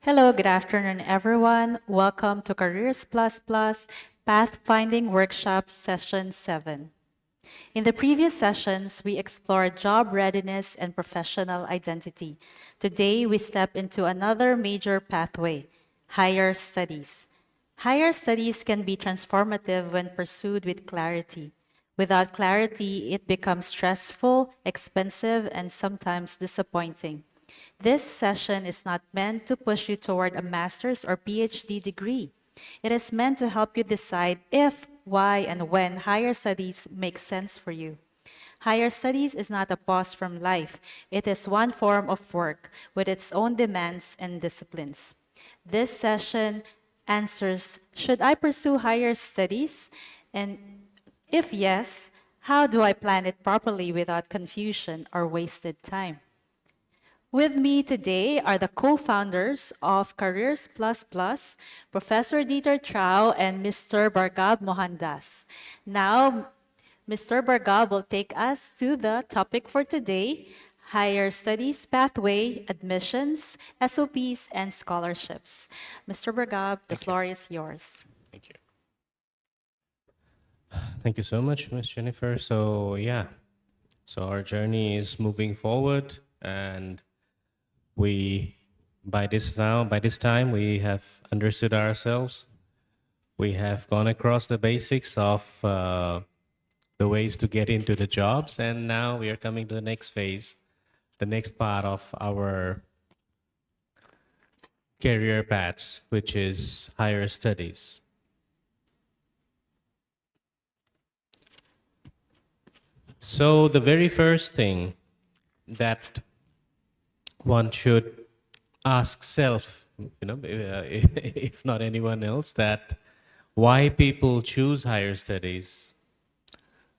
Hello, good afternoon, everyone. Welcome to CareersPlus Pathfinding Workshop Session 7. In the previous sessions, we explored job readiness and professional identity. Today, we step into another major pathway, higher studies. Higher studies can be transformative when pursued with clarity. Without clarity, it becomes stressful, expensive, and sometimes disappointing. This session is not meant to push you toward a master's or PhD degree. It is meant to help you decide if, why, and when higher studies make sense for you. Higher studies is not a pause from life. It is one form of work with its own demands and disciplines. This session answers, should I pursue higher studies? And if yes, how do I plan it properly without confusion or wasted time? With me today are the co-founders of CareersPlus, Professor Dieter Trau and Mr. Bargab Mohandas. Now, Mr. Bargab will take us to the topic for today, higher studies pathway, admissions, SOPs, and scholarships. Mr. Bargab, the floor is yours. Thank you. Thank you so much, Ms. Jennifer. So our journey is moving forward, and by this time, we have understood ourselves. We have gone across the basics of the ways to get into the jobs, and now we are coming to the next phase, the next part of our career paths, which is higher studies. So the very first thing that one should ask self, if not anyone else, that why people choose higher studies.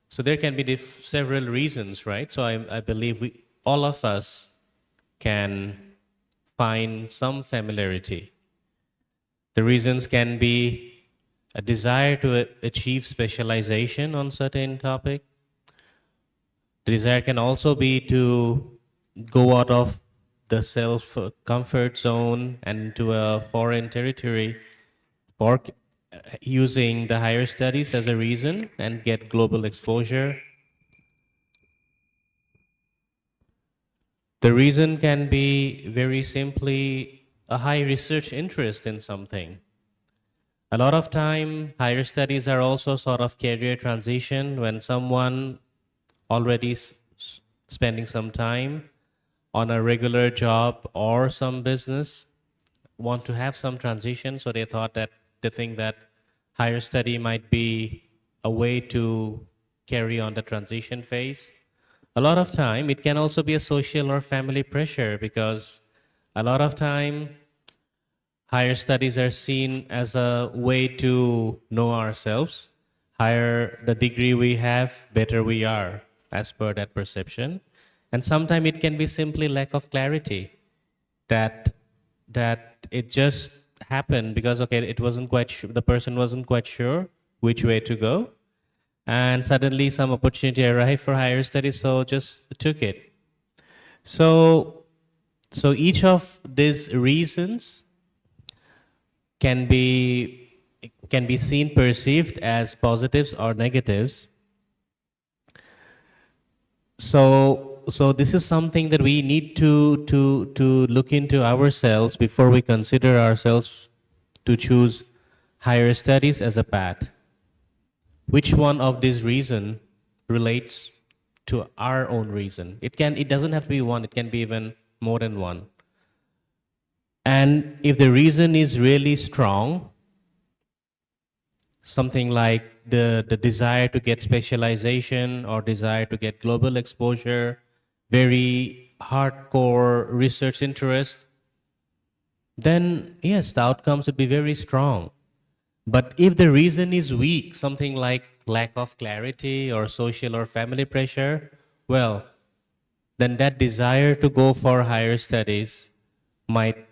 So there can be several reasons, right? So I believe all of us can find some familiarity. The reasons can be a desire to achieve specialization on certain topic. The desire can also be to go out of the self-comfort zone and to a foreign territory for using the higher studies as a reason and get global exposure. The reason can be very simply a high research interest in something. A lot of time, higher studies are also sort of career transition when someone already spending some time on a regular job or some business want to have some transition, so they think that higher study might be a way to carry on the transition phase. A lot of time it can also be a social or family pressure, because a lot of time higher studies are seen as a way to know ourselves. Higher the degree we have, better we are, as per that perception. And sometimes it can be simply lack of clarity, that it just happened because it wasn't quite sure, the person wasn't quite sure which way to go, and suddenly some opportunity arrived for higher studies, so just took it. So each of these reasons can be seen, perceived as positives or negatives. So this is something that we need to look into ourselves before we consider ourselves to choose higher studies as a path. Which one of these reasons relates to our own reason? It doesn't have to be one, it can be even more than one. And if the reason is really strong, something like the desire to get specialization or desire to get global exposure, very hardcore research interest, then yes, the outcomes would be very strong. But if the reason is weak, something like lack of clarity or social or family pressure, well, then that desire to go for higher studies might,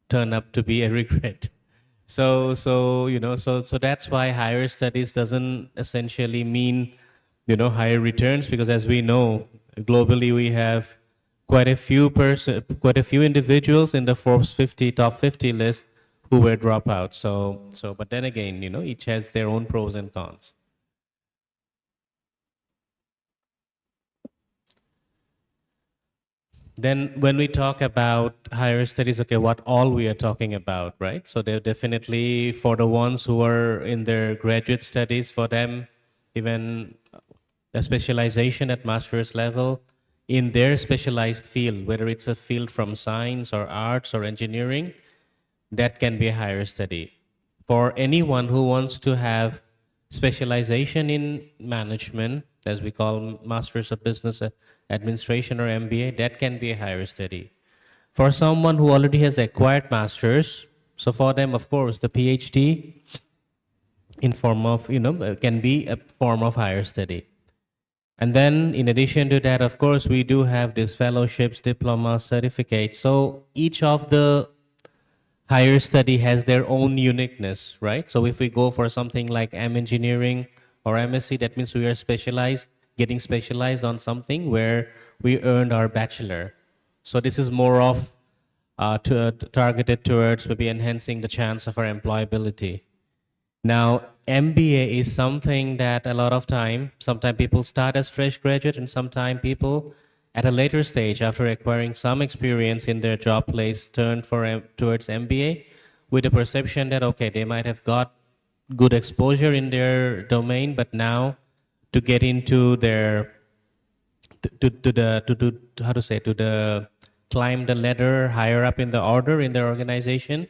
turn up to be a regret. So that's why higher studies doesn't essentially mean, higher returns, because as we know, globally we have quite a few individuals in the Forbes 50 top 50 list who were dropouts. But then again, each has their own pros and cons. Then when we talk about higher studies, okay, what all we are talking about, right? So they're definitely for the ones who are in their graduate studies, for them, even a specialization at master's level in their specialized field, whether it's a field from science or arts or engineering, that can be a higher study. For anyone who wants to have specialization in management, as we call Masters of Business Administration or MBA, that can be a higher study. For someone who already has acquired masters, so for them, of course, the PhD in form of, can be a form of higher study. And then in addition to that, of course, we do have these fellowships, diplomas, certificates. So each of the higher study has their own uniqueness, right? So if we go for something like engineering or MSc, that means we are getting specialized on something where we earned our bachelor. So this is more of targeted towards maybe enhancing the chance of our employability. Now, MBA is something that a lot of sometimes people start as fresh graduate and sometimes people at a later stage after acquiring some experience in their job place turn towards MBA with the perception that, okay, they might have got good exposure in their domain, but now to get into their, to climb the ladder higher up in the order in their organization,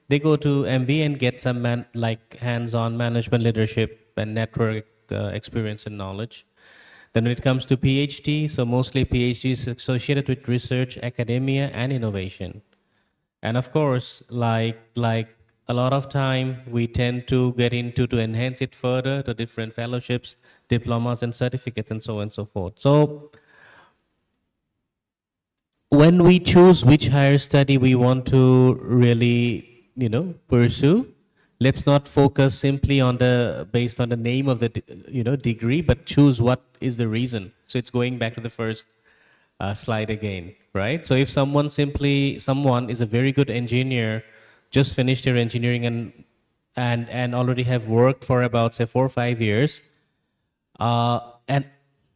they go to MBA and get some hands-on management, leadership, and network experience and knowledge. Then when it comes to PhD, so mostly PhD is associated with research, academia, and innovation. And of course, like a lot of time, we tend to get into to enhance it further, the different fellowships, diplomas, and certificates, and so on and so forth. So when we choose which higher study we want to really pursue, let's not focus simply on based on the name of the degree, but choose what is the reason. So it's going back to the first slide again, right? So if someone is a very good engineer, just finished their engineering and already have worked for about say 4 or 5 years, and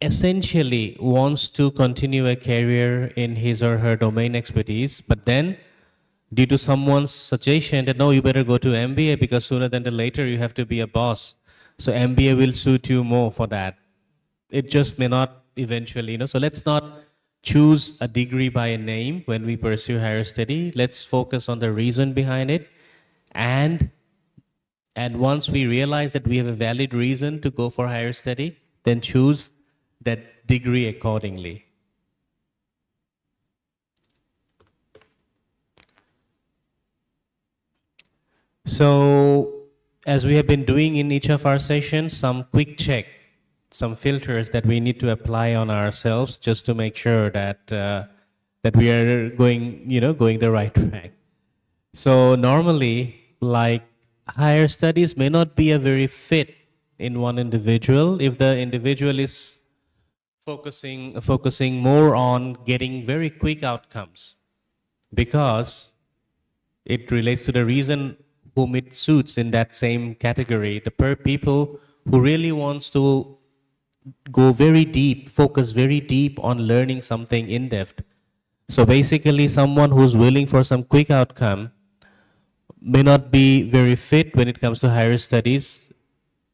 essentially wants to continue a career in his or her domain expertise, but then due to someone's suggestion that no, you better go to MBA because sooner than later you have to be a boss. So MBA will suit you more for that. It just may not eventually, So let's not choose a degree by a name when we pursue higher study. Let's focus on the reason behind it. And once we realize that we have a valid reason to go for higher study, then choose that degree accordingly. So as we have been doing in each of our sessions, some quick check, some filters that we need to apply on ourselves just to make sure that that we are going the right track. So normally, like higher studies may not be a very fit in one individual if the individual is focusing more on getting very quick outcomes, because it relates to the reason whom it suits in that same category. The people who really wants to go very deep, focus very deep on learning something in depth. So basically, someone who's willing for some quick outcome may not be very fit when it comes to higher studies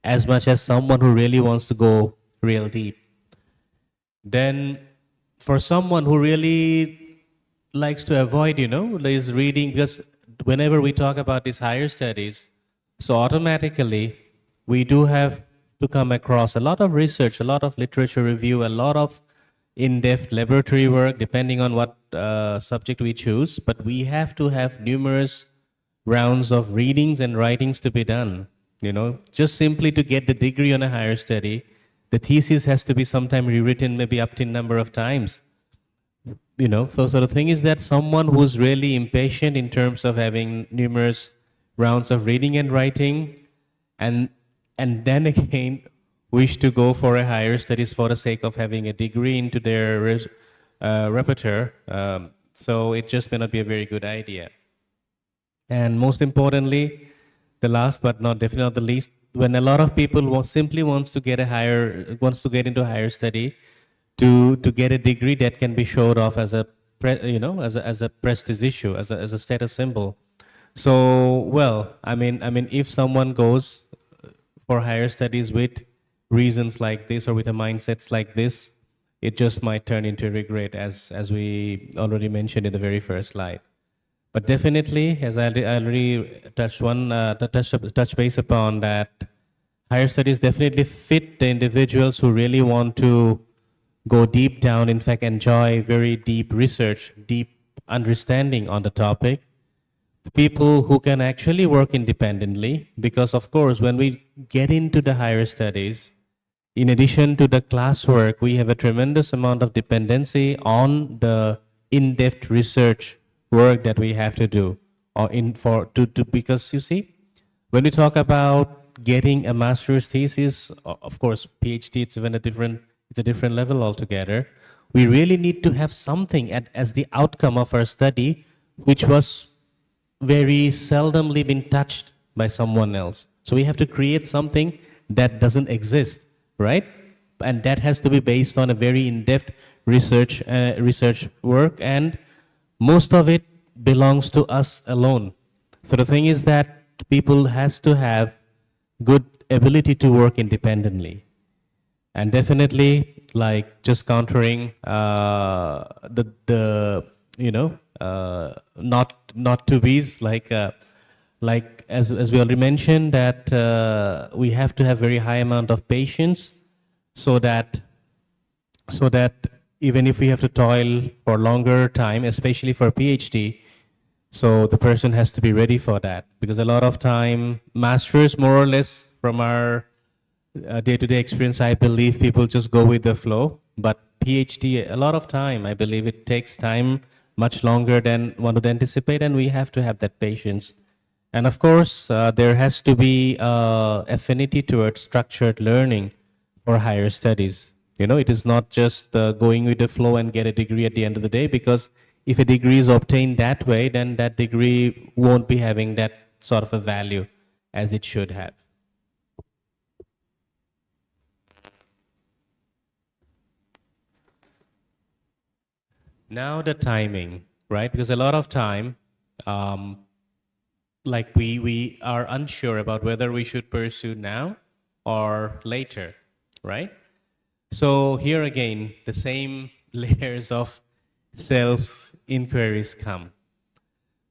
as much as someone who really wants to go real deep. Then for someone who really likes to avoid, is reading, because whenever we talk about these higher studies, so automatically we do have to come across a lot of research, a lot of literature review, a lot of in-depth laboratory work, depending on what subject we choose. But we have to have numerous rounds of readings and writings to be done. Just simply to get the degree on a higher study, the thesis has to be sometime rewritten maybe up to a number of times. So the thing is that someone who's really impatient in terms of having numerous rounds of reading and writing, and then again wish to go for a higher studies for the sake of having a degree into their repertoire. So it just may not be a very good idea. And most importantly, the last but not definitely not the least, when a lot of people simply wants to get into higher study to get a degree that can be showed off as a as a prestige issue, as a status symbol. So well, I mean, if someone goes for higher studies with reasons like this or with a mindsets like this, it just might turn into regret, as we already mentioned in the very first slide. But definitely, as I already touched touch base upon that, higher studies definitely fit the individuals who really want to go deep down, in fact, enjoy very deep research, deep understanding on the topic. The people who can actually work independently, because of course, when we get into the higher studies, in addition to the classwork, we have a tremendous amount of dependency on the in-depth research work that we have to do, or because you see, when we talk about getting a master's thesis, of course, PhD, it's a different level altogether. We really need to have something as the outcome of our study, which was very seldomly been touched by someone else. So we have to create something that doesn't exist, right? And that has to be based on a very in-depth research work, and most of it belongs to us alone. So the thing is that people has to have good ability to work independently, and definitely like just countering the not to be's like as we already mentioned that we have to have very high amount of patience, so that even if we have to toil for longer time, especially for PhD, so the person has to be ready for that, because a lot of time masters, more or less, from our day-to-day experience, I believe people just go with the flow. But PhD, a lot of time, I believe it takes time, much longer than one would anticipate, and we have to have that patience. And of course, there has to be affinity towards structured learning for higher studies. You know, it is not just going with the flow and get a degree at the end of the day, because if a degree is obtained that way, then that degree won't be having that sort of a value as it should have. Now the timing, right? Because a lot of time, like we are unsure about whether we should pursue now or later, right? So here again, the same layers of self-inquiries come.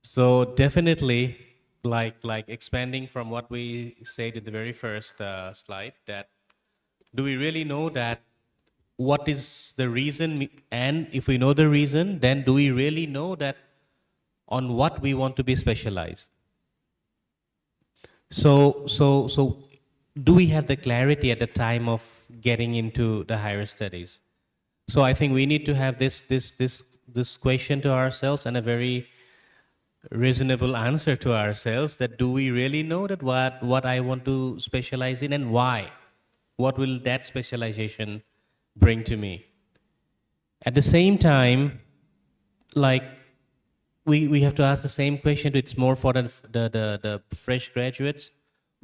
So definitely, like expanding from what we said in the very first slide, that do we really know that what is the reason, and if we know the reason, then do we really know that on what we want to be specialized? So do we have the clarity at the time of getting into the higher studies? So I think we need to have this question to ourselves, and a very reasonable answer to ourselves, that do we really know that what I want to specialize in, and why? What will that specialization bring to me? At the same time, like we have to ask the same question. It's more for the fresh graduates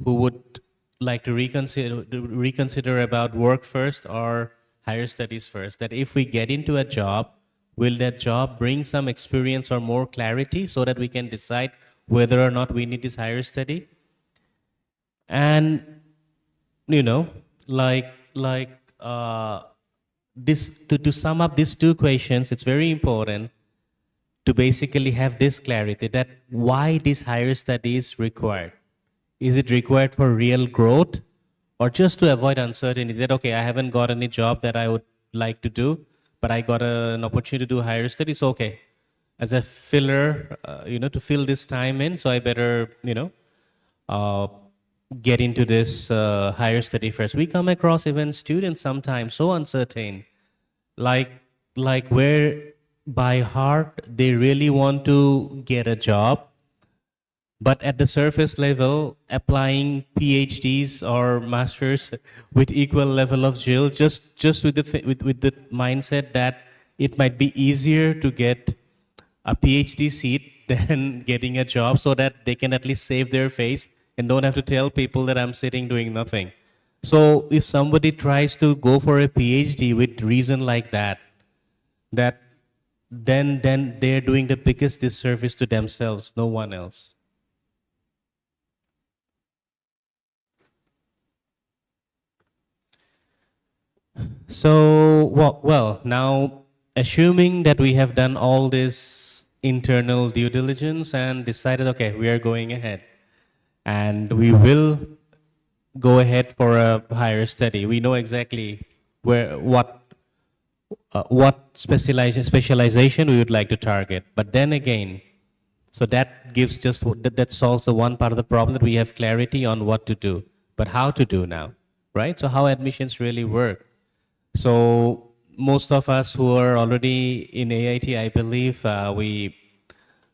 who would like to reconsider about work first or higher studies first. That if we get into a job, will that job bring some experience or more clarity, so that we can decide whether or not we need this higher study? And you know, this to sum up these two questions, it's very important to basically have this clarity, that why this higher study is required. Is it required for real growth, or just to avoid uncertainty, that okay, I haven't got any job that I would like to do, but I got an opportunity to do higher studies, so okay, as a filler, to fill this time in, so I better get into this higher study first. We come across even students sometimes so uncertain, like where by heart they really want to get a job, but at the surface level applying PhDs or masters with equal level of jill, just with the mindset that it might be easier to get a PhD seat than getting a job, so that they can at least save their face and don't have to tell people that I'm sitting doing nothing. So if somebody tries to go for a PhD with reason like that, that then they're doing the biggest disservice to themselves, no one else. So, well, now assuming that we have done all this internal due diligence and decided, okay, we are going ahead and we will go ahead for a higher study. We know exactly what specialization we would like to target. But then again, so that gives just that solves the one part of the problem, that we have clarity on what to do, but how to do now, right? So how admissions really work. So most of us who are already in AIT, I believe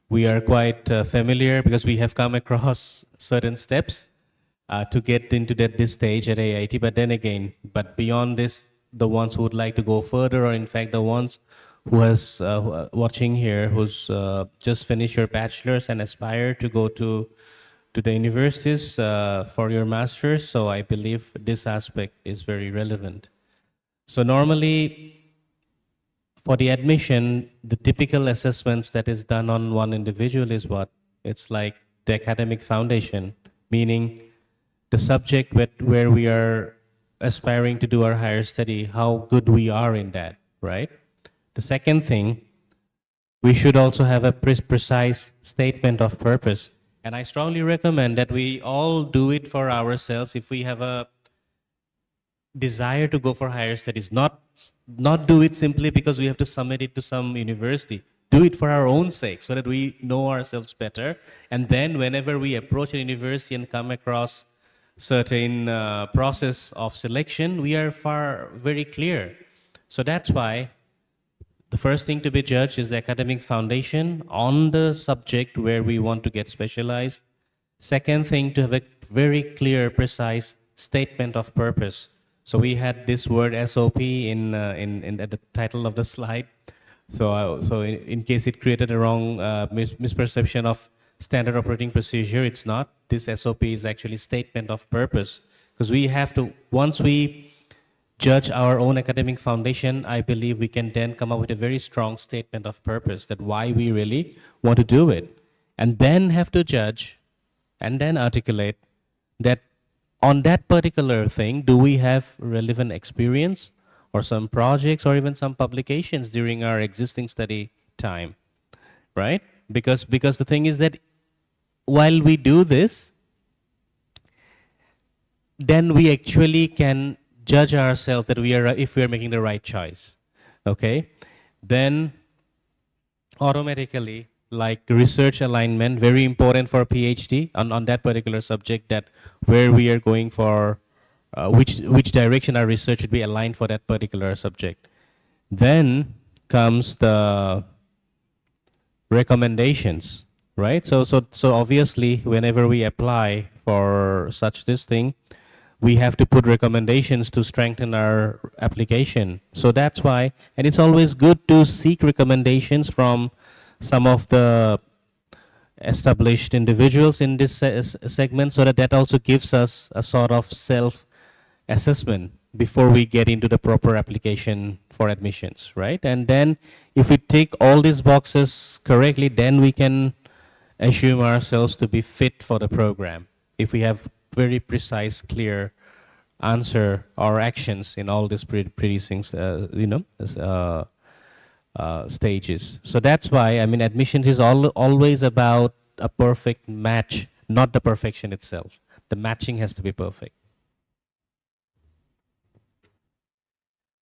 we are quite familiar, because we have come across certain steps to get into this stage at AIT. But then again, but beyond this, the ones who would like to go further, or in fact the ones who are watching here, who's just finished your bachelor's and aspire to go to the universities for your master's. So I believe this aspect is very relevant. So normally, for the admission, the typical assessments that is done on one individual is what? It's like the academic foundation, meaning the subject where we are aspiring to do our higher study, how good we are in that, right? The second thing, we should also have a precise statement of purpose. And I strongly recommend that we all do it for ourselves if we have a desire to go for higher studies. Not do it simply because we have to submit it to some university. Do it for our own sake, so that we know ourselves better. And then whenever we approach a university and come across certain process of selection, we are very clear. So that's why the first thing to be judged is the academic foundation on the subject where we want to get specialized. Second thing, to have a very clear, precise statement of purpose. So we had this word SOP in at the title of the slide. So in case it created a wrong misperception of standard operating procedure, it's not. This SOP is actually statement of purpose, because we have to, once we judge our own academic foundation, I believe we can then come up with a very strong statement of purpose, that why we really want to do it, and then have to judge and then articulate that on that particular thing, do we have relevant experience or some projects or even some publications during our existing study time, right? Because the thing is that while we do this, then we actually can judge ourselves that if we are making the right choice, okay? Then automatically, like research alignment, very important for a PhD on that particular subject, that where we are going for, which direction our research should be aligned for that particular subject. Then comes the recommendations, right? So obviously, whenever we apply for such this thing, we have to put recommendations to strengthen our application. So that's why, and it's always good to seek recommendations from some of the established individuals in this segment, so that also gives us a sort of self-assessment before we get into the proper application for admissions, right? And then if we tick all these boxes correctly, then we can assume ourselves to be fit for the program, if we have very precise, clear answer or actions in all these precincts, stages. So that's why, I mean, admissions is always about a perfect match, not the perfection itself. The matching has to be perfect.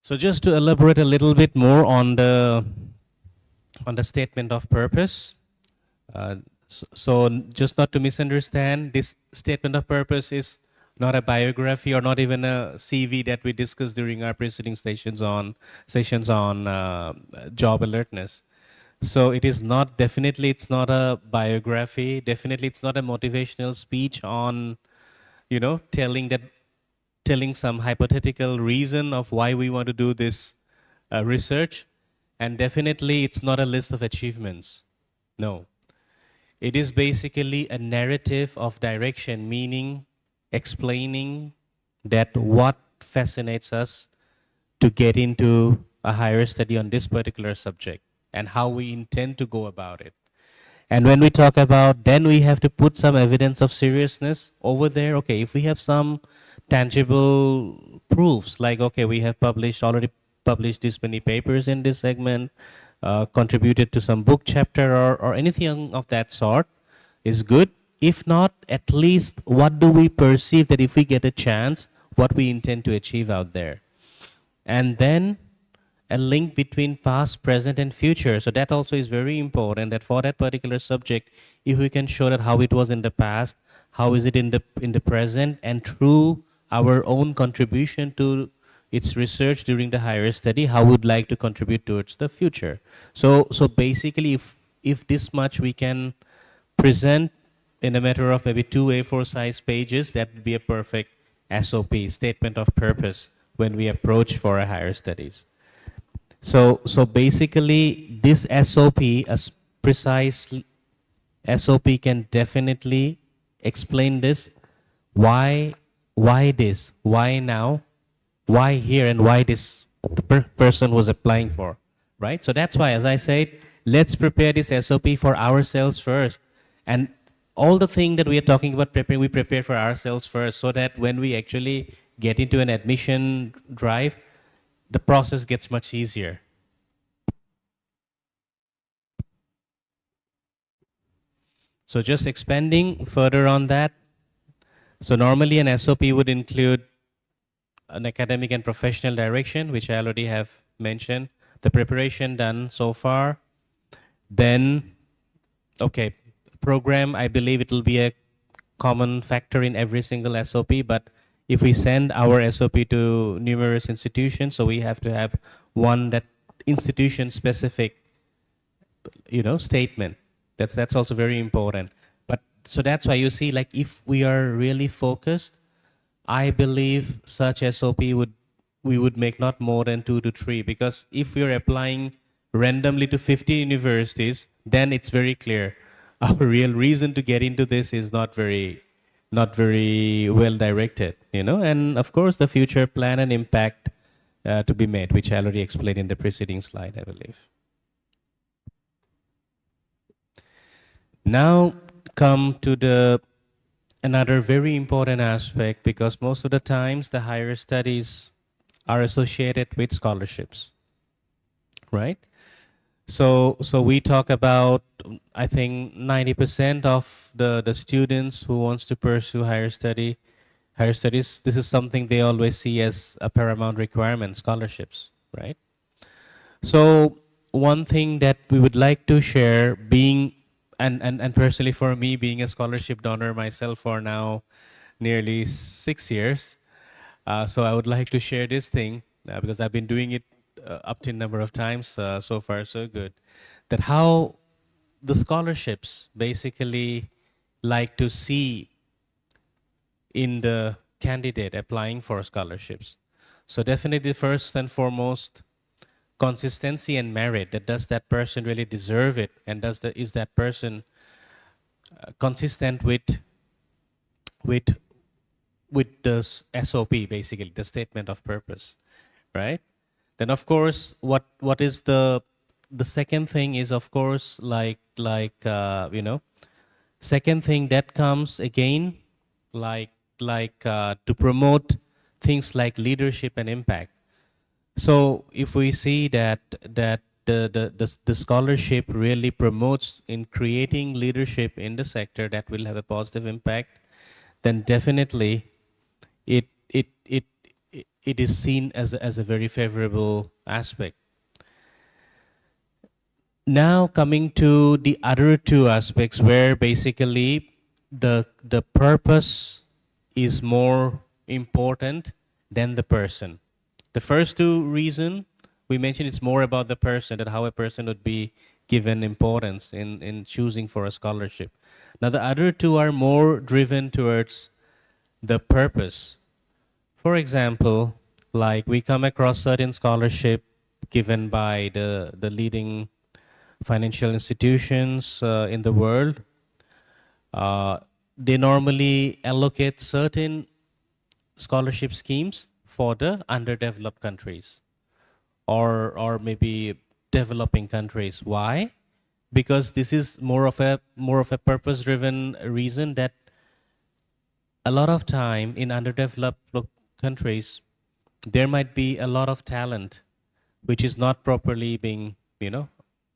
So just to elaborate a little bit more on the statement of purpose. So just not to misunderstand, this statement of purpose is not a biography or not even a CV that we discussed during our preceding sessions on job alertness. So it is not, definitely it's not a biography. Definitely it's not a motivational speech on, telling some hypothetical reason of why we want to do this research. And definitely, it's not a list of achievements. No. It is basically a narrative of direction, meaning explaining that what fascinates us to get into a higher study on this particular subject and how we intend to go about it. And when we talk about, then we have to put some evidence of seriousness over there. Okay, if we have some tangible proofs, like, okay, we have already published this many papers in this segment, contributed to some book chapter or anything of that sort, is good. If not, at least what do we perceive that if we get a chance, what we intend to achieve out there. And then a link between past, present, and future. So that also is very important, that for that particular subject, if we can show that how it was in the past, how is it in the present, and through our own contribution to its research during the higher study, how would like to contribute towards the future. So basically, if this much we can present in a matter of maybe 2 A4 size pages, that would be a perfect SOP, statement of purpose, when we approach for a higher studies. So basically, this SOP, a precise SOP, can definitely explain this. Why this? Why now? Why here? And why this person was applying for, right? So that's why, as I said, let's prepare this SOP for ourselves first. And all the thing that we are talking about preparing, we prepare for ourselves first, so that when we actually get into an admission drive, the process gets much easier. So just expanding further on that. So normally an SOP would include an academic and professional direction, which I already have mentioned, the preparation done so far. Then, okay, program, I believe it will be a common factor in every single SOP, but if we send our SOP to numerous institutions, so we have to have one that institution specific, statement. That's also very important. But so that's why you see, like, if we are really focused, I believe such SOP we would make not more than 2 to 3, because if we are applying randomly to 50 universities, then it's very clear our real reason to get into this is not very well directed, and of course the future plan and impact to be made, which I already explained in the preceding slide, I believe. Now come to another very important aspect, because most of the times the higher studies are associated with scholarships, right? So we talk about, I think 90% of the students who wants to pursue higher studies, this is something they always see as a paramount requirement, scholarships, right? So one thing that we would like to share, being and personally for me, being a scholarship donor myself for now nearly 6 years, so I would like to share this thing, because I've been doing it up to a number of times, so far so good, that how the scholarships basically like to see in the candidate applying for scholarships. So definitely first and foremost, consistency and merit, that does that person really deserve it, and is that person consistent with the SOP, basically the statement of purpose, right? Then of course, what is the second thing is, of course, second thing that comes again, to promote things like leadership and impact. So if we see that the scholarship really promotes in creating leadership in the sector that will have a positive impact, then definitely it is seen as a very favorable aspect. Now coming to the other two aspects, where basically the purpose is more important than the person. The first two reason we mentioned, it's more about the person, that how a person would be given importance in choosing for a scholarship. Now the other two are more driven towards the purpose. For example, like we come across certain scholarship given by the leading financial institutions in the world, uh, they normally allocate certain scholarship schemes for the underdeveloped countries, or maybe developing countries. Why? Because this is more of a purpose driven reason, that a lot of time in underdeveloped countries there might be a lot of talent which is not properly being,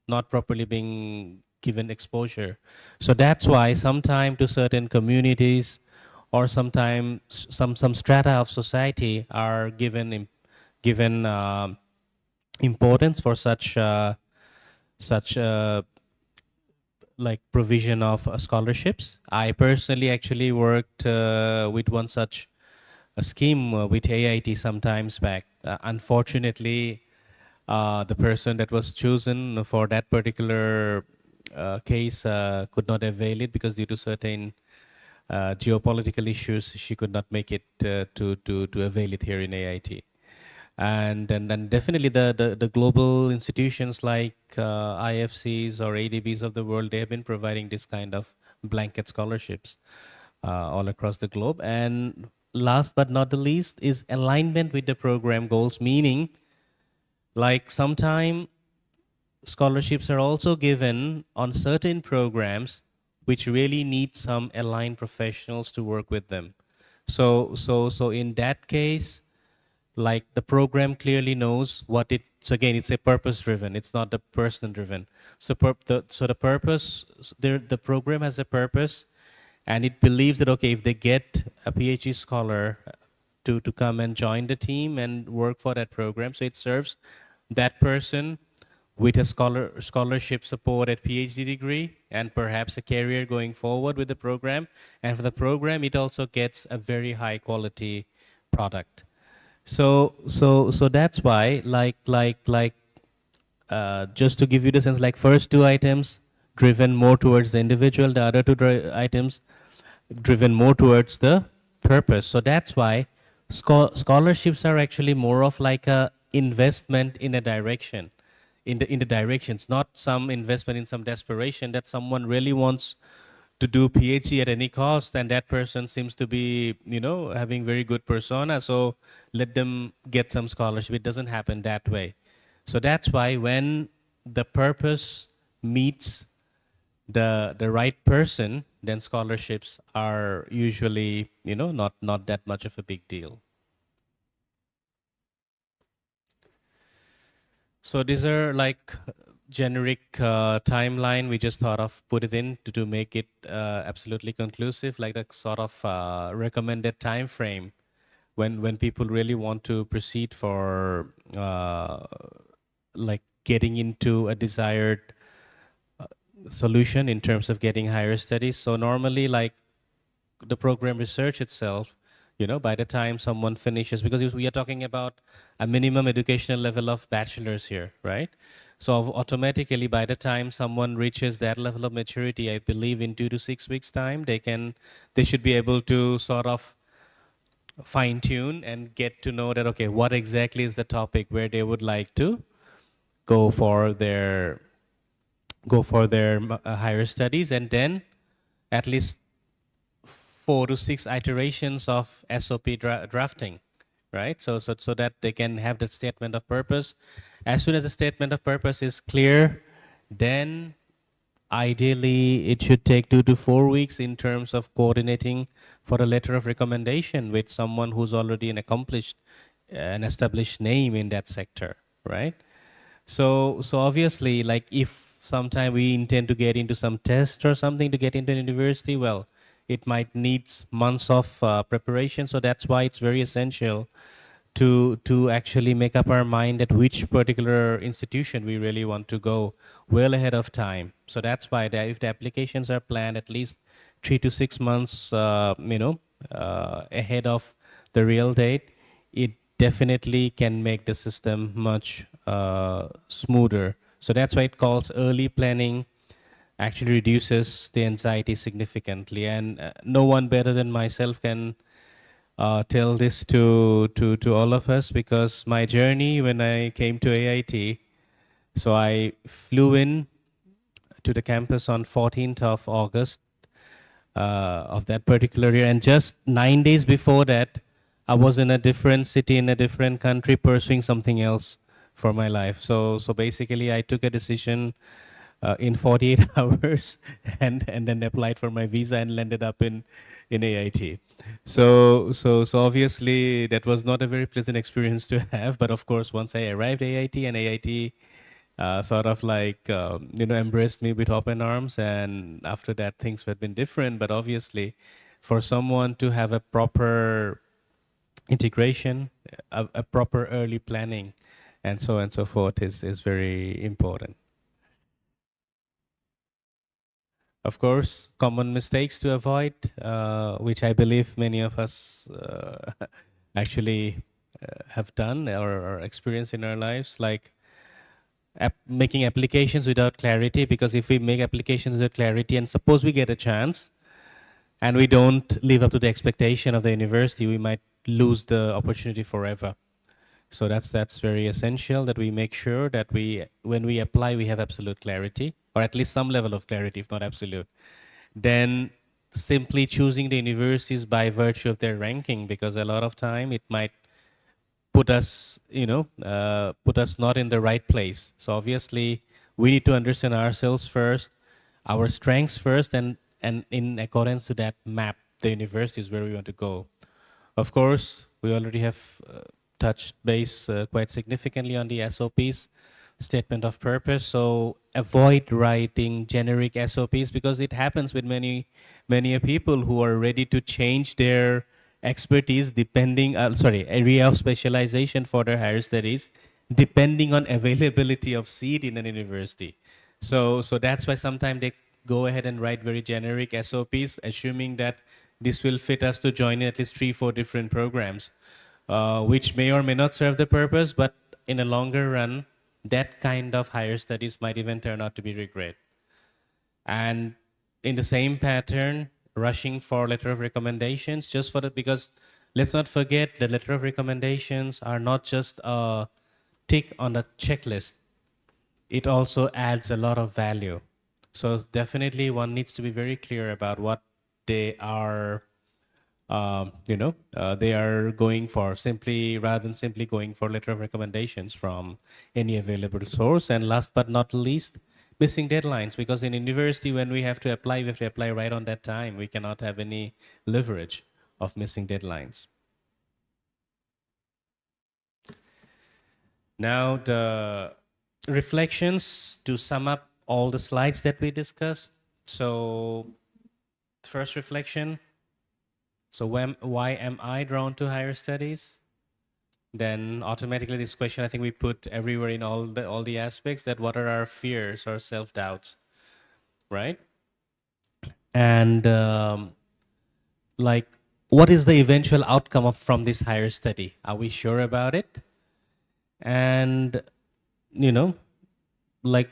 not properly being given exposure. So that's why sometime to certain communities, or sometimes some strata of society are given importance for such like provision of scholarships. I personally actually worked with one such a scheme with AIT sometimes back. Unfortunately, the person that was chosen for that particular case could not avail it, because due to certain geopolitical issues, she could not make it to avail it here in AIT. And then definitely the global institutions like IFCs or ADBs of the world, they have been providing this kind of blanket scholarships all across the globe. And last but not the least is alignment with the program goals, meaning like sometime scholarships are also given on certain programs which really need some aligned professionals to work with them. So in that case, like the program clearly knows what it, so again it's a purpose driven, it's not the person driven. So the purpose, the program has a purpose, and it believes that okay, if they get a PhD scholar to come and join the team and work for that program, so it serves that person with a scholarship support at PhD degree and perhaps a career going forward with the program. And for the program, it also gets a very high quality product. So that's why, just to give you the sense, like first two items driven more towards the individual, the other two items driven more towards the purpose. So that's why scholarships are actually more of like a investment in a direction, in the directions, not some investment in some desperation that someone really wants to do PhD at any cost, and that person seems to be, having very good persona, so let them get some scholarship. It doesn't happen that way. So that's why when the purpose meets the right person, then scholarships are usually, not that much of a big deal. So these are like generic timeline. We just thought of put it in to make it absolutely conclusive, like a sort of recommended time frame when people really want to proceed for like getting into a desired solution in terms of getting higher studies. So normally, like the program research itself, by the time someone finishes, because we are talking about a minimum educational level of bachelor's here, right? So automatically, by the time someone reaches that level of maturity, I believe in 2 to 6 weeks time, they should be able to sort of fine tune and get to know that, okay, what exactly is the topic where they would like to go for their higher studies, and then at least 4 to 6 iterations of SOP drafting, right? So that they can have the statement of purpose. As soon as the statement of purpose is clear, then ideally it should take 2 to 4 weeks in terms of coordinating for a letter of recommendation with someone who's already an established name in that sector, right? So obviously, like if sometime we intend to get into some test or something to get into an university, well, it might needs months of preparation. So that's why it's very essential to actually make up our mind at which particular institution we really want to go well ahead of time. So that's why if the applications are planned at least 3 to 6 months, ahead of the real date, it definitely can make the system much smoother. So that's why it calls early planning actually reduces the anxiety significantly. And no one better than myself can tell this to all of us, because my journey when I came to AIT, so I flew in to the campus on 14th of August of that particular year, and just 9 days before that, I was in a different city in a different country pursuing something else for my life. So basically, I took a decision in 48 hours, and then applied for my visa and landed up in AIT. So obviously that was not a very pleasant experience to have. But of course, once I arrived AIT, and AIT sort of like embraced me with open arms, and after that things have been different. But obviously, for someone to have a proper integration, a proper early planning, and so on and so forth is very important. Of course, common mistakes to avoid, which I believe many of us actually have done or experienced in our lives, like making applications without clarity. Because if we make applications without clarity, and suppose we get a chance and we don't live up to the expectation of the university, we might lose the opportunity forever. So that's very essential that we make sure that when we apply, we have absolute clarity, or at least some level of clarity, if not absolute. Then simply choosing the universities by virtue of their ranking, because a lot of time it might put us, put us not in the right place. So obviously, we need to understand ourselves first, our strengths first, and in accordance to that, map the universities where we want to go. Of course, we already have touched base quite significantly on the SOPs, statement of purpose. So avoid writing generic SOPs, because it happens with many people who are ready to change their expertise depending, area of specialization for their higher studies, depending on availability of seat in an university. So that's why sometimes they go ahead and write very generic SOPs, assuming that this will fit us to join in at least 3, 4 different programs, which may or may not serve the purpose, but in a longer run, that kind of higher studies might even turn out to be regret. And in the same pattern, rushing for letter of recommendations just for that, because let's not forget the letter of recommendations are not just a tick on the checklist. It also adds a lot of value. So definitely one needs to be very clear about what they are, they are going for, simply rather than simply going for letter of recommendations from any available source. And last but not least, missing deadlines, because in university when we have to apply, we have to apply right on that time. We cannot have any leverage of missing deadlines. Now the reflections to sum up all the slides that we discussed. So first reflection, so why am I drawn to higher studies? Then automatically this question I think we put everywhere in all the aspects, that what are our fears or self-doubts, right? And like, what is the eventual outcome from this higher study? Are we sure about it? And like,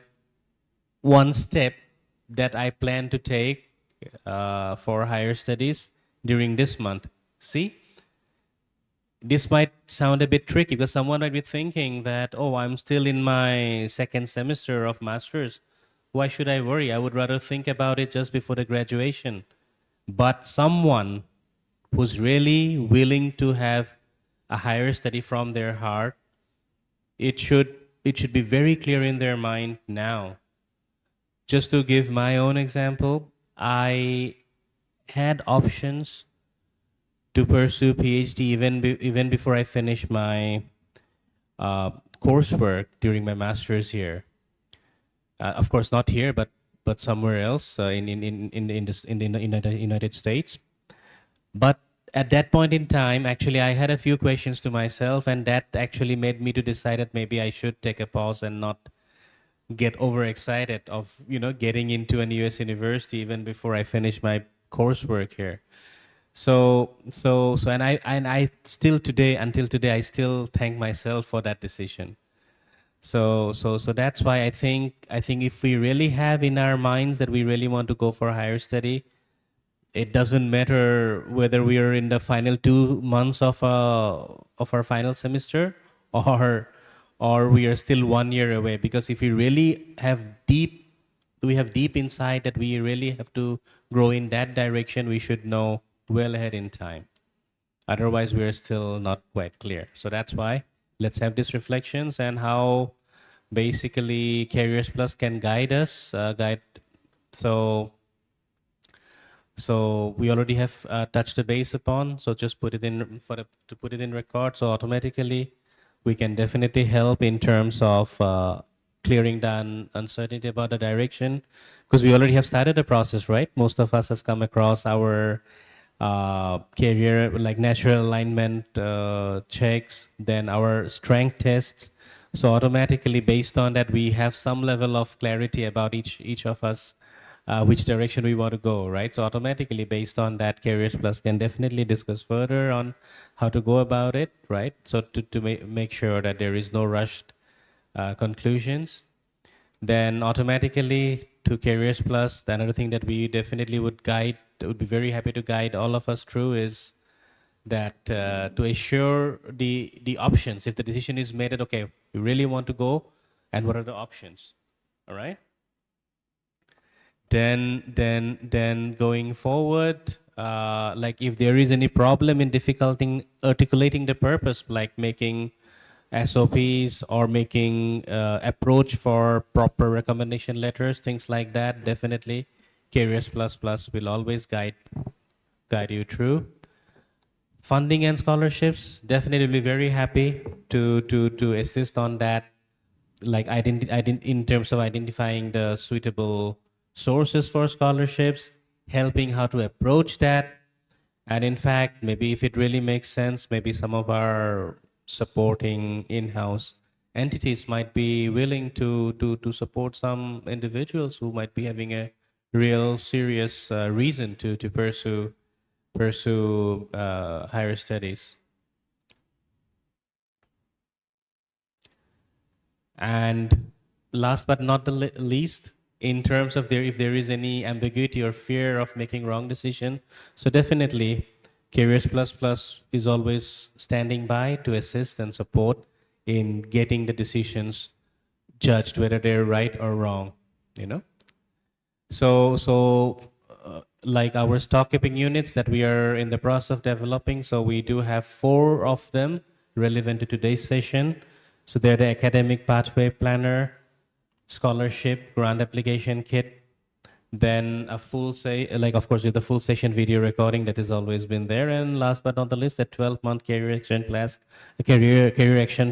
one step that I plan to take for higher studies during this month. See, this might sound a bit tricky, because someone might be thinking that, oh, I'm still in my second semester of master's. Why should I worry? I would rather think about it just before the graduation. But someone who's really willing to have a higher study from their heart, it should be very clear in their mind now. Just to give my own example, I had options to pursue PhD even before I finished my coursework during my master's year. Of course, not here, but somewhere else in the United States. But at that point in time, actually, I had a few questions to myself, and that actually made me to decide that maybe I should take a pause and not get overexcited of getting into an US university even before I finish my coursework here. So and I still today, until today, I still thank myself for that decision. So that's why I think if we really have in our minds that we really want to go for higher study, it doesn't matter whether we are in the final 2 months of our final semester, or we are still 1 year away. Because if we really have deep insight that we really have to grow in that direction, we should know well ahead in time. Otherwise, we are still not quite clear. So that's why let's have these reflections and how basically Careers Plus can guide us. So we already have touched the base upon. So just put it in to put it in record. So automatically, we can definitely help in terms of clearing the uncertainty about the direction, because we already have started the process, right? Most of us has come across our career like natural alignment checks, then our strength tests. So automatically, based on that, we have some level of clarity about each of us, which direction we want to go, right? So automatically, based on that, Careers Plus can definitely discuss further on how to go about it, right? So to make sure that there is no rushed conclusions. Then automatically to Careers Plus, the another thing that we definitely would be very happy to guide all of us through is that to assure the options. If the decision is made that okay, we really want to go, and what are the options? All right. Then going forward, like if there is any problem in difficulty articulating the purpose, like making SOPs or making approach for proper recommendation letters, things like that, definitely Careers Plus Plus will always guide you through. Funding and scholarships, definitely be very happy to assist on that, like in terms of identifying the suitable sources for scholarships, helping how to approach that, and in fact, maybe if it really makes sense, maybe some of our supporting in-house entities might be willing to support some individuals who might be having a real serious reason to pursue higher studies. And last but not the least, in terms of if there is any ambiguity or fear of making wrong decision, so definitely Careers Plus Plus is always standing by to assist and support in getting the decisions judged, whether they're right or wrong, you know. So like our stock keeping units that we are in the process of developing, so we do have 4 of them relevant to today's session. So they're the academic pathway planner, scholarship, grant application kit, then a full say, like of course with the full session video recording that has always been there, and last but not the least, the 12-month career action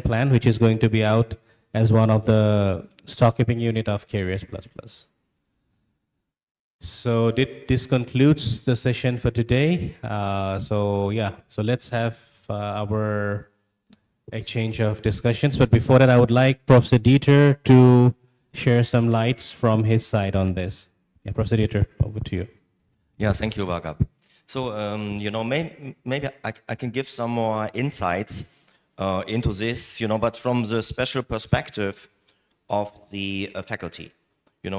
plan, which is going to be out as one of the stock keeping unit of Careers Plus Plus. So this concludes the session for today. So let's have our exchange of discussions. But before that, I would like Professor Dieter to share some lights from his side on this. Yeah, Professor Dieter, over to you. Yeah, thank you, Bagab. So, maybe I can give some more insights into this, but from the special perspective of the faculty,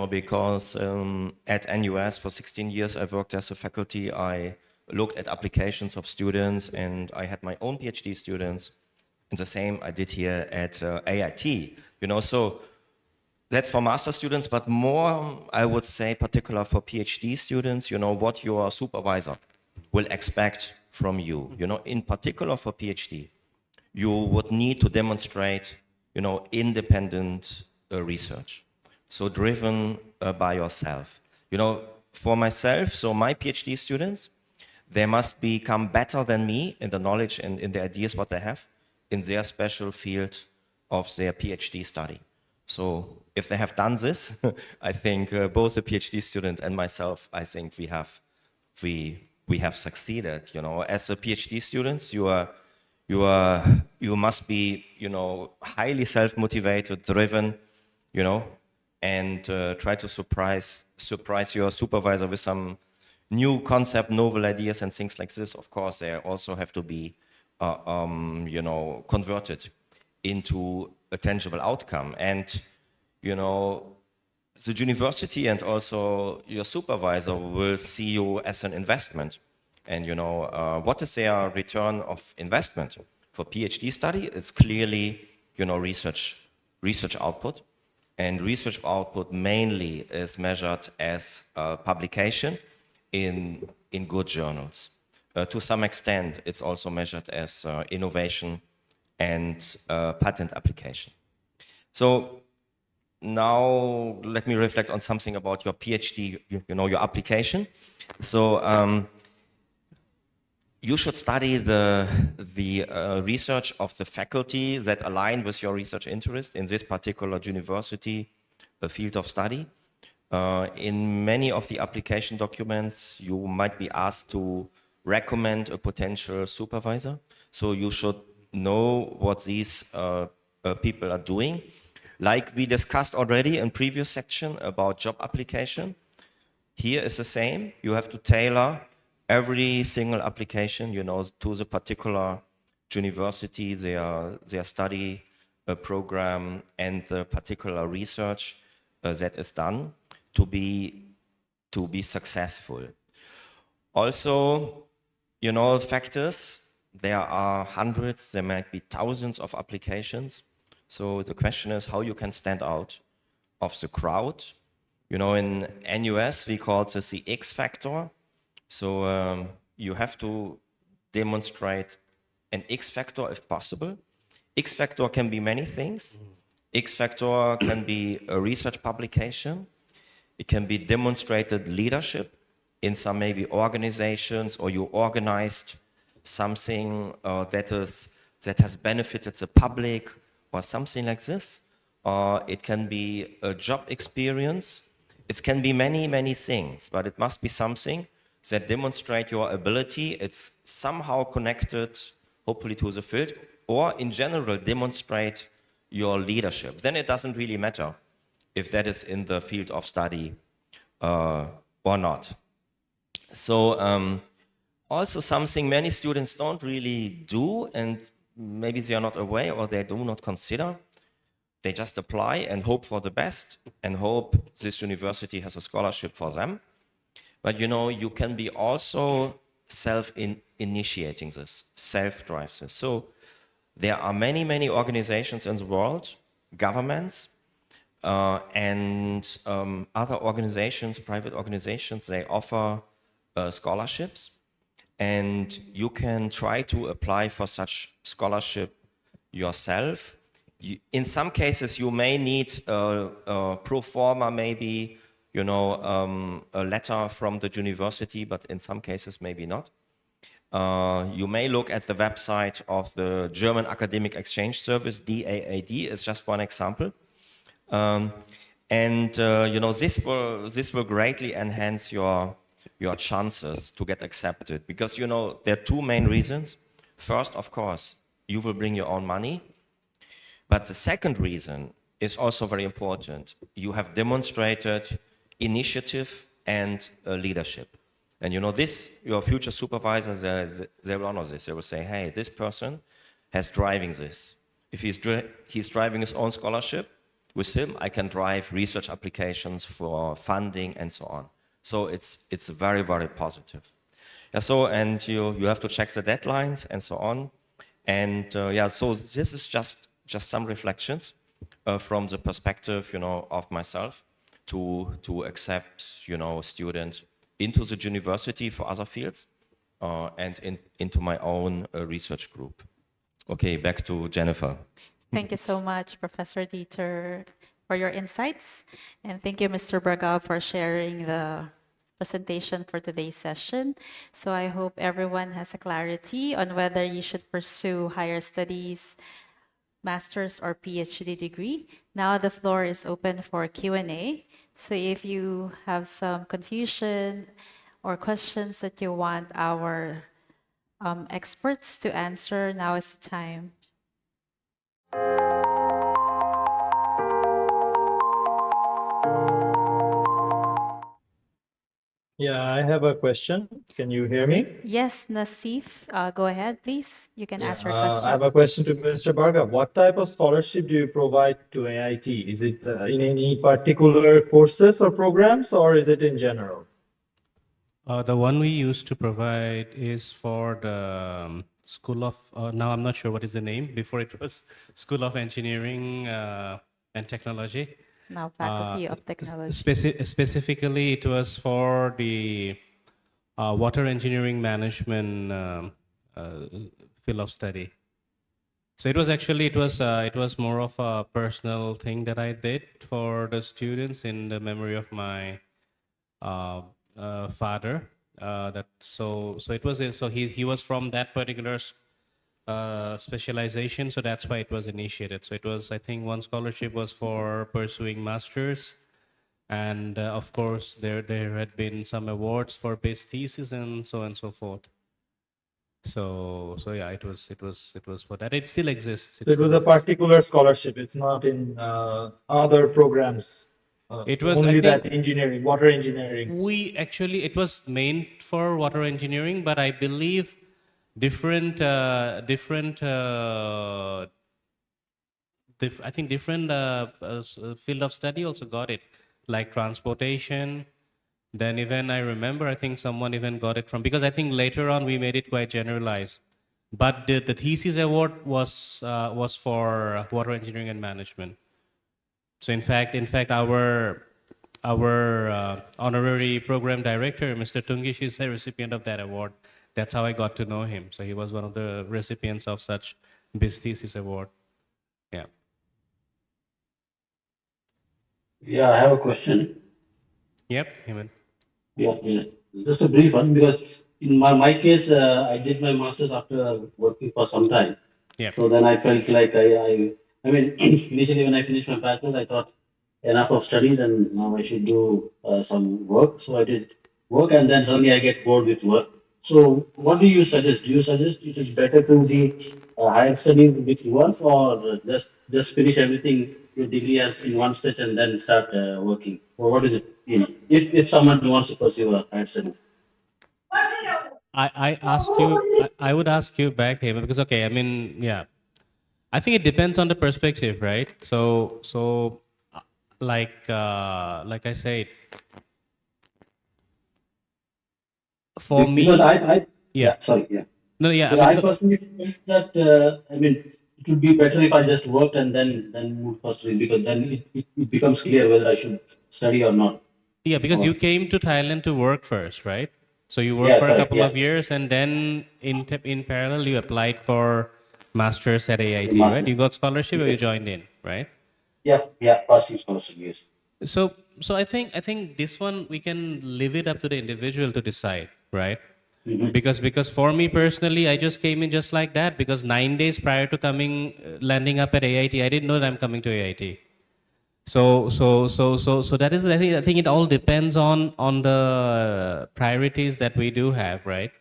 because at NUS for 16 years I worked as a faculty. I looked at applications of students, and I had my own PhD students, and the same I did here at AIT, so that's for master students, but more, I would say, particular for PhD students, what your supervisor will expect from you. In particular for PhD, you would need to demonstrate, independent research. So driven by yourself. For myself, so my PhD students, they must become better than me in the knowledge and in the ideas what they have in their special field of their PhD study. So if they have done this, I think both the PhD student and myself, I think we have succeeded. As a PhD students, you must be highly self-motivated, driven, and try to surprise your supervisor with some new concept, novel ideas, and things like this. Of course, they also have to be converted into a tangible outcome. And the university and also your supervisor will see you as an investment. And what is their return of investment? For PhD study, it's clearly, research output. And research output mainly is measured as publication in good journals. To some extent, it's also measured as innovation and patent application. So now let me reflect on something about your PhD, your application. So you should study the research of the faculty that align with your research interest in this particular university field of study. In many of the application documents, you might be asked to recommend a potential supervisor. So you should know what these people are doing. Like we discussed already in previous section about job application, here is the same. You have to tailor every single application, to the particular university, their study program, and the particular research that is done to be successful. Also, factors, there are hundreds, there might be thousands of applications. So the question is how you can stand out of the crowd. In NUS, we call this the X factor. So you have to demonstrate an X factor if possible. X factor can be many things. X factor can be a research publication. It can be demonstrated leadership in some maybe organizations, or you organized something that has benefited the public or something like this. It can be a job experience. It can be many, many things, but it must be something that demonstrate your ability. It's somehow connected, hopefully, to the field, or in general, demonstrate your leadership. Then it doesn't really matter if that is in the field of study or not. So also something many students don't really do, and maybe they are not aware or they do not consider. They just apply and hope for the best and hope this university has a scholarship for them. But you can be also self-initiating this, self-drive this. So there are many, many organizations in the world, governments, and other organizations, private organizations, they offer scholarships. And you can try to apply for such scholarship yourself. In some cases, you may need a pro forma, maybe, a letter from the university, but in some cases, maybe not. You may look at the website of the German Academic Exchange Service, DAAD, is just one example. This will greatly enhance your chances to get accepted, because there are two main reasons. First, of course, you will bring your own money, but the second reason is also very important. You have demonstrated initiative and leadership. And your future supervisors, they will honor this. They will say, hey, this person has driving this. If he's driving his own scholarship, with him, I can drive research applications for funding and so on. So it's very, very positive. Yeah, so, and you have to check the deadlines and so on. And so this is just some reflections from the perspective, of myself to accept, students into the university for other fields and into my own research group. Okay, back to Jennifer. Thank you so much, Professor Dieter, for your insights. And thank you, Mr. Braga, for sharing the presentation for today's session. So I hope everyone has a clarity on whether you should pursue higher studies, master's or PhD degree. Now the floor is open for Q&A. So if you have some confusion or questions that you want our experts to answer, now is the time. Yeah, I have a question. Can you hear me? Yes, Nasif, go ahead, please. You can ask your I question. have a question to Mr. Bhargav. What type of scholarship do you provide to AIT? Is it in any particular courses or programs, or is it in general? The one we used to provide is for the School of, now I'm not sure what is the name. Before it was School of Engineering and Technology. Now, Faculty of Technology. Specifically, it was for the water engineering management field of study. So it was actually it was more of a personal thing that I did for the students in the memory of my father. That so it was so he was from that particular specialization, so that's why it was initiated. So it was, I think, one scholarship was for pursuing masters, and of course there had been some awards for best thesis and so on and so forth. So yeah, it was for that. It still exists. So it was a particular scholarship. It's not in other programs. It was, I Only think, that engineering, water engineering. we actually, it was meant for water engineering, but I believe different I think different field of study also got it, like transportation. Then even I remember, I think someone even got it from, because I think later on we made it quite generalized. But the thesis award was for water engineering and management. So in fact, our honorary program director, Mr. Tungish, is a recipient of that award. That's how I got to know him. So he was one of the recipients of such BIS thesis award. Yeah. Yeah, I have a question. Yep, Hemant. Yeah. Just a brief one because in my case, I did my master's after working for some time. Yep. So then I felt like I mean, initially when I finished my bachelor's, I thought enough of studies and now I should do some work. So I did work and then suddenly I get bored with work. So what do you suggest? Do you suggest it is better to the higher studies which once or just finish everything your degree as in one stretch and then start working? Or what is it? If someone wants to pursue a higher studies. I would ask you back, Hemant, because okay, I mean, yeah, I think it depends on the perspective, right? So like I said, for Because me, yeah, sorry, yeah. no, yeah, I Because mean, I personally felt that I mean it would be better if I just worked and then moved for studies because then it becomes clear whether I should study or not. yeah, because Or, you came to Thailand to work first, right? So you worked yeah, for a correct. couple Yeah, of years, and then in parallel, you applied for masters at the AIT, right? master. You got scholarship, or you Yes. joined in, right? Yeah, partial scholarship. Yes. So I think this one we can leave it up to the individual to decide, right? Mm-hmm. Because for me personally, I just came in just like that, because 9 days prior to coming landing up at AIT, I didn't know that I'm coming to AIT. So that is, I think it all depends on the priorities that we do have, right?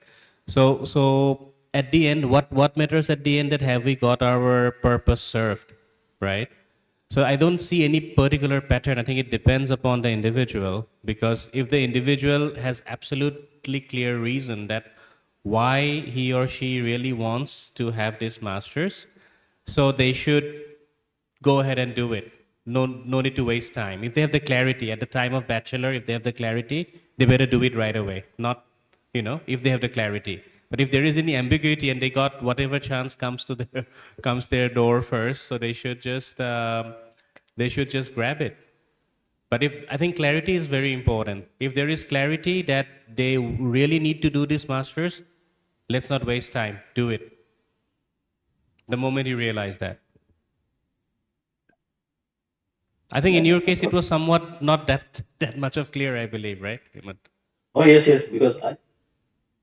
So at the end, what matters at the end, that have we got our purpose served, right? So I don't see any particular pattern. I think it depends upon the individual, because if the individual has absolutely clear reason that why he or she really wants to have this masters, so they should go ahead and do it. No need to waste time. If they have the clarity at the time of bachelor, if they have the clarity, they better do it right away. Not, if they have the clarity. But if there is any ambiguity and they got whatever chance comes to their comes their door first, so they should just grab it. But if I think clarity is very important. If there is clarity that they really need to do this masters, let's not waste time. Do it. The moment you realize that. I think in your case it was somewhat not that much of clear, I believe, right? Hemant? Oh yes, because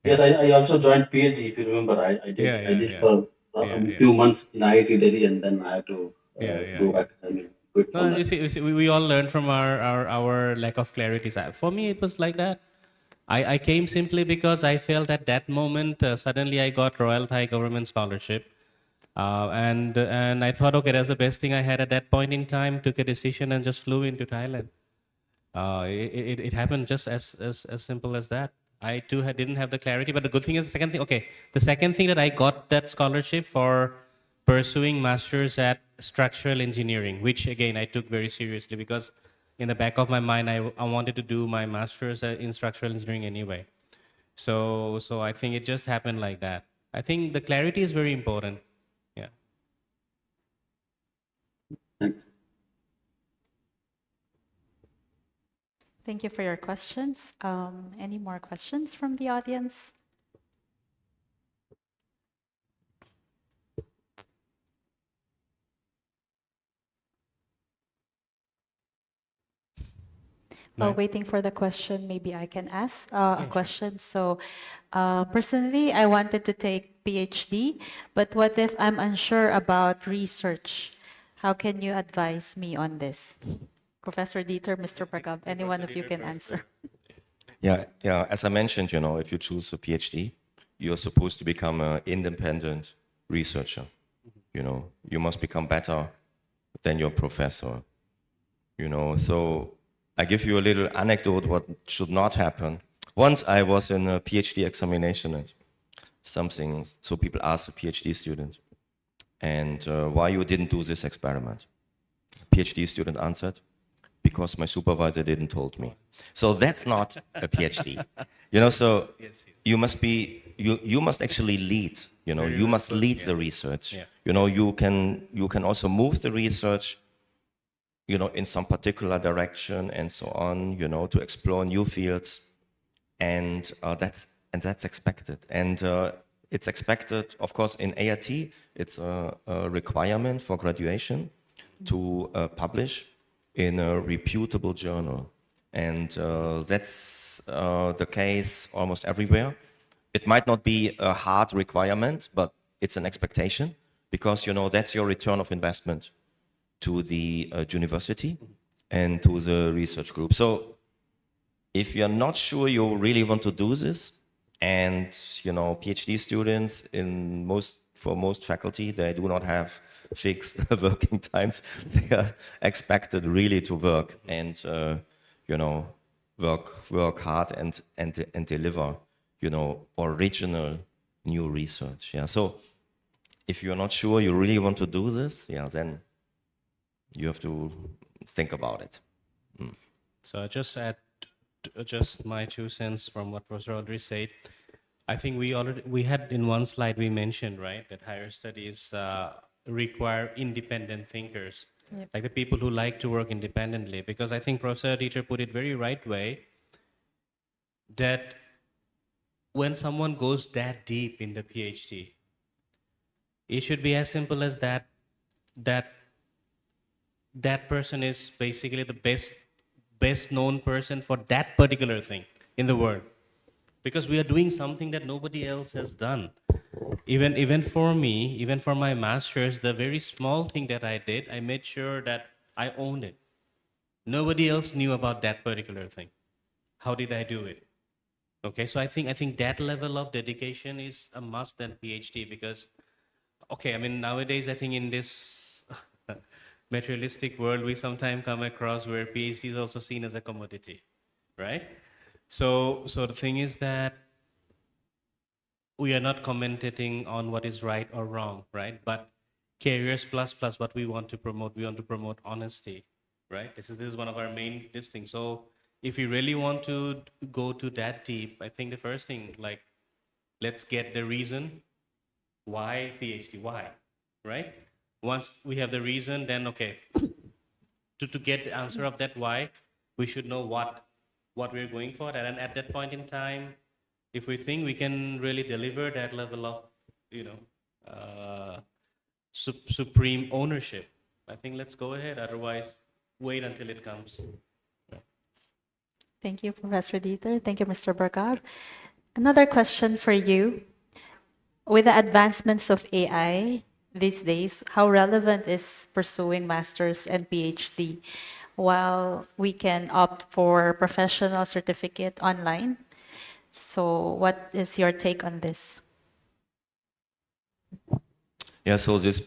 Yeah. I also joined PhD. If you remember, I did Yeah. for Yeah, a yeah. few months in IIT Delhi and then I had to go Yeah. back. I mean, quit from No, that. you see, we all learn from our lack of clarity. For me, it was like that. I came simply because I felt at that moment, suddenly I got Royal Thai Government Scholarship. And I thought, okay, that's the best thing I had at that point in time, took a decision and just flew into Thailand. It happened just as simple as that. I too didn't have the clarity, but the good thing is the second thing. Okay, the second thing that I got that scholarship for pursuing masters at structural engineering, which again I took very seriously because in the back of my mind I wanted to do my masters in structural engineering anyway. So I think it just happened like that. I think the clarity is very important. Yeah. Thanks. Thank you for your questions. Any more questions from the audience? While Right. waiting for the question, maybe I can ask a question. So, personally, I wanted to take PhD, but what if I'm unsure about research? How can you advise me on this? Professor Dieter, Mr. Pragab, any one of you can answer. Yeah, yeah. As I mentioned, if you choose a PhD, you're supposed to become an independent researcher. You must become better than your professor. So I give you a little anecdote what should not happen. Once I was in a PhD examination at something, so people asked a PhD student, and why you didn't do this experiment? PhD student answered, because my supervisor didn't told me. So that's not a PhD. So you must actually lead. You must lead the research. Yeah. You can also move the research, in some particular direction and so on, to explore new fields, and that's expected. And it's expected, of course, in AIT. It's a requirement for graduation to publish in a reputable journal, and that's the case almost everywhere. It might not be a hard requirement, but it's an expectation, because that's your return of investment to the university and to the research group. So if you're not sure you really want to do this, and PhD students for most faculty, they do not have fixed working times. They are expected really to work and work hard and deliver original new research. Yeah. So if you're not sure you really want to do this, then you have to think about it. So I just add just my 2 cents from what Professor Audrey said. I think we had in one slide we mentioned, right, that higher studies require independent thinkers, Yep. like the people who like to work independently. Because I think Professor Dieter put it very right way, that when someone goes that deep in the PhD, it should be as simple as that person is basically the best known person for that particular thing in the world, because we are doing something that nobody else has done. Even for me, even for my masters, the very small thing that I did, I made sure that I owned it. Nobody else knew about that particular thing. How did I do it? Okay, so I think that level of dedication is a must in PhD, because okay, I mean, nowadays I think in this materialistic world we sometimes come across where PhD is also seen as a commodity, right? So the thing is that we are not commenting on what is right or wrong, right? But Careers Plus, what we want to promote honesty, right? This is one of our main things. So if you really want to go to that deep, I think the first thing, like, let's get the reason why PhD, why, right? Once we have the reason, then okay, to get the answer of that why, we should know what we're going for, and at that point in time, if we think we can really deliver that level of supreme ownership, I think let's go ahead. Otherwise, wait until it comes. Thank you, Professor Dieter. Thank you, Mr. Pragab. Another question for you. With the advancements of AI these days, how relevant is pursuing master's and PhD? While we can opt for professional certificate online. So what is your take on this? Yeah, so this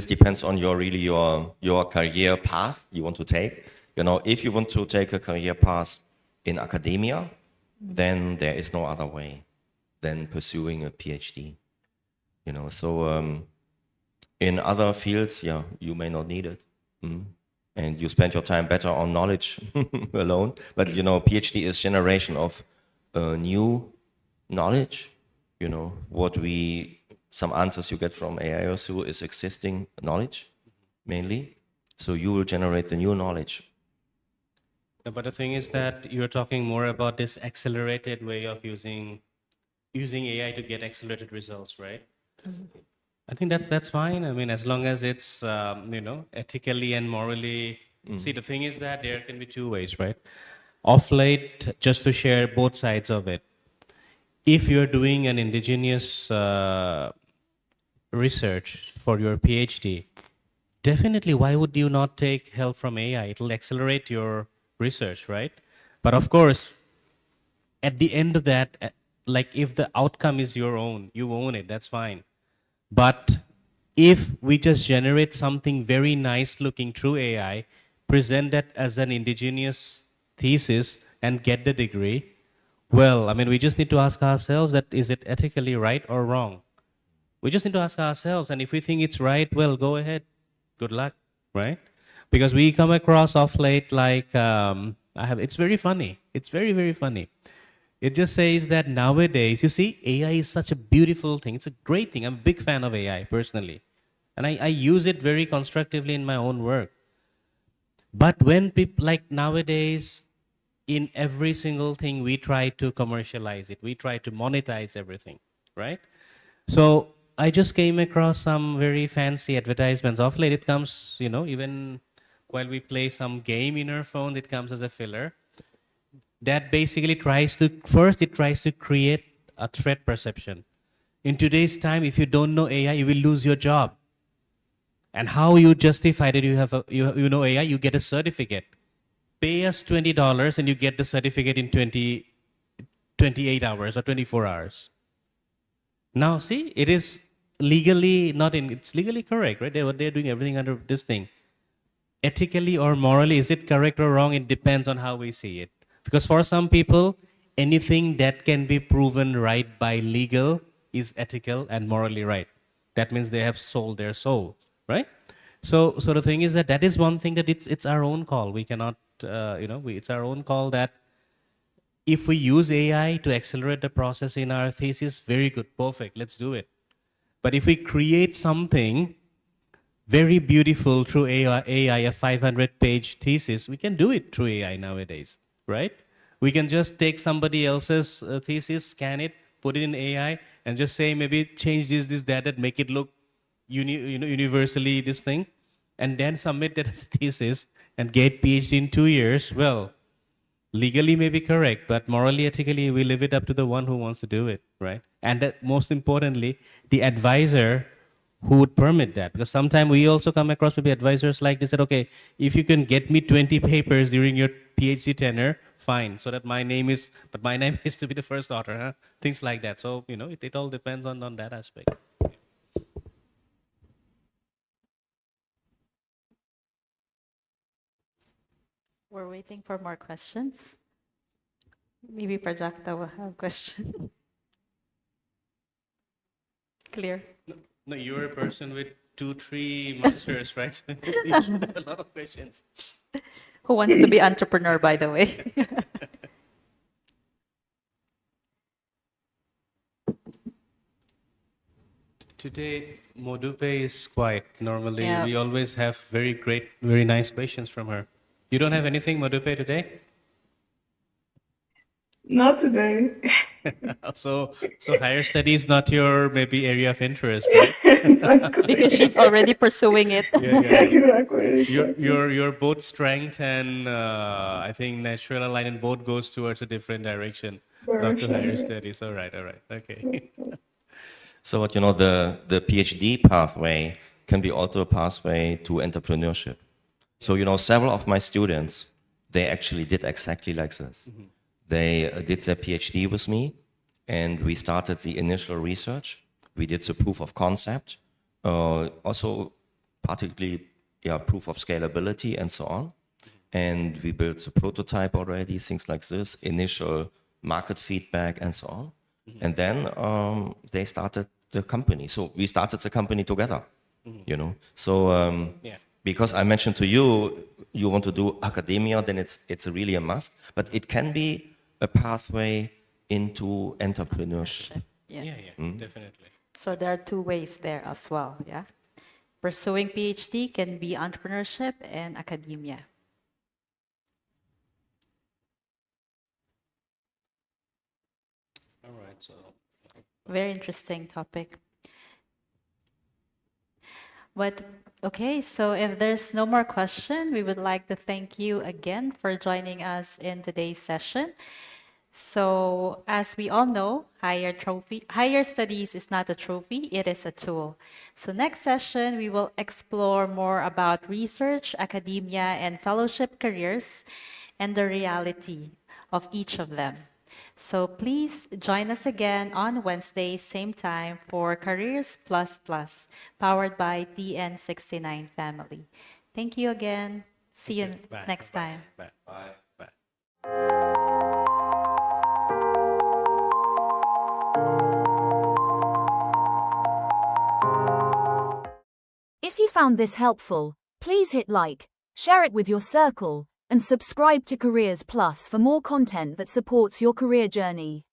depends on your career path you want to take. you know, if you want to take a career path in academia, then there is no other way than pursuing a PhD. You know, so in other fields, yeah, you may not need it. And you spend your time better on knowledge alone. But, you know, PhD is generation of new knowledge. You know, some answers you get from AI or so is existing knowledge, mainly. So you will generate the new knowledge. Yeah, but the thing is that you're talking more about this accelerated way of using AI to get accelerated results, right? I think that's fine. I mean, as long as it's you know, ethically and morally. See, the thing is that there can be two ways, right? Of late, just to share both sides of it, if you're doing an indigenous research for your PhD, definitely, why would you not take help from AI? It'll accelerate your research, right? But of course, at the end of that, like if the outcome is your own, you own it, that's fine. But if we just generate something very nice looking through AI, present that as an indigenous thesis and get the degree, well, I mean, we just need to ask ourselves that is it ethically right or wrong? We just need to ask ourselves, and if we think it's right, well, go ahead. Good luck, right? Because we come across off late like it's very funny. It's very, very funny. It just says that nowadays, you see, AI is such a beautiful thing. It's a great thing. I'm a big fan of AI personally. And I use it very constructively in my own work. But when people, like nowadays, in every single thing, we try to commercialize it. We try to monetize everything, right? So I just came across some very fancy advertisements. Of late, it comes, you know, even while we play some game in our phone, it comes as a filler. That basically it tries to create a threat perception. In today's time, if you don't know AI, you will lose your job. And how you justify that you know AI, you get a certificate. Pay us $20 and you get the certificate in 28 hours or 24 hours. Now, see, it is legally it's legally correct, right? They're doing everything under this thing. Ethically or morally, is it correct or wrong? It depends on how we see it. Because for some people, anything that can be proven right by legal is ethical and morally right. That means they have sold their soul, right? So the thing is that is one thing that it's our own call. We cannot, it's our own call that if we use AI to accelerate the process in our thesis, very good, perfect, let's do it. But if we create something very beautiful through AI, a 500-page thesis, we can do it through AI nowadays, right? We can just take somebody else's thesis, scan it, put it in AI, and just say maybe change this, that, make it look universally this thing, and then submit that as a thesis and get PhD in 2 years. Well, legally may be correct, but morally, ethically, we leave it up to the one who wants to do it, right? And that, most importantly, the advisor who would permit that. Because sometimes we also come across maybe advisors like this, that, okay, if you can get me 20 papers during your PhD tenure, fine, so that my name is to be the first author, huh? Things like that. So, it all depends on that aspect. We're waiting for more questions. Maybe Prajakta will have a question. Clear. No, you're a person with 2-3 masters, right? So you should have a lot of questions. Who wants to be entrepreneur, by the way? Today, Modupe is quiet. Normally, Yeah. we always have very nice questions from her. You don't have anything, Modupe, today? Not today. So higher studies not your maybe area of interest, right? Exactly. Because she's already pursuing it. Yeah. Exactly. Your both strength and I think natural alignment both goes towards a different direction, not to higher studies. All right, okay. So the PhD pathway can be also a pathway to entrepreneurship. So several of my students, they actually did exactly like this. Mm-hmm. They did their PhD with me, and we started the initial research. We did the proof of concept, also particularly proof of scalability and so on. and we built the prototype already, things like this, initial market feedback and so on. And then they started the company. So we started the company together, you know. So because I mentioned to you, you want to do academia, then it's really a must. But it can be a pathway into entrepreneurship. Yeah. Definitely. So there are two ways there as well, yeah. Pursuing PhD can be entrepreneurship and academia. All right. So Very interesting topic. But okay, so if there's no more question, we would like to thank you again for joining us in today's session. So, as we all know, higher studies is not a trophy, it is a tool. So, next session, we will explore more about research, academia, and fellowship careers and the reality of each of them. So, please join us again on Wednesday, same time, for Careers Plus Plus, powered by TN69 Family. Thank you again. See you bye. next time. Bye. Bye. Bye. If you found this helpful, please hit like, share it with your circle, and subscribe to Careers Plus for more content that supports your career journey.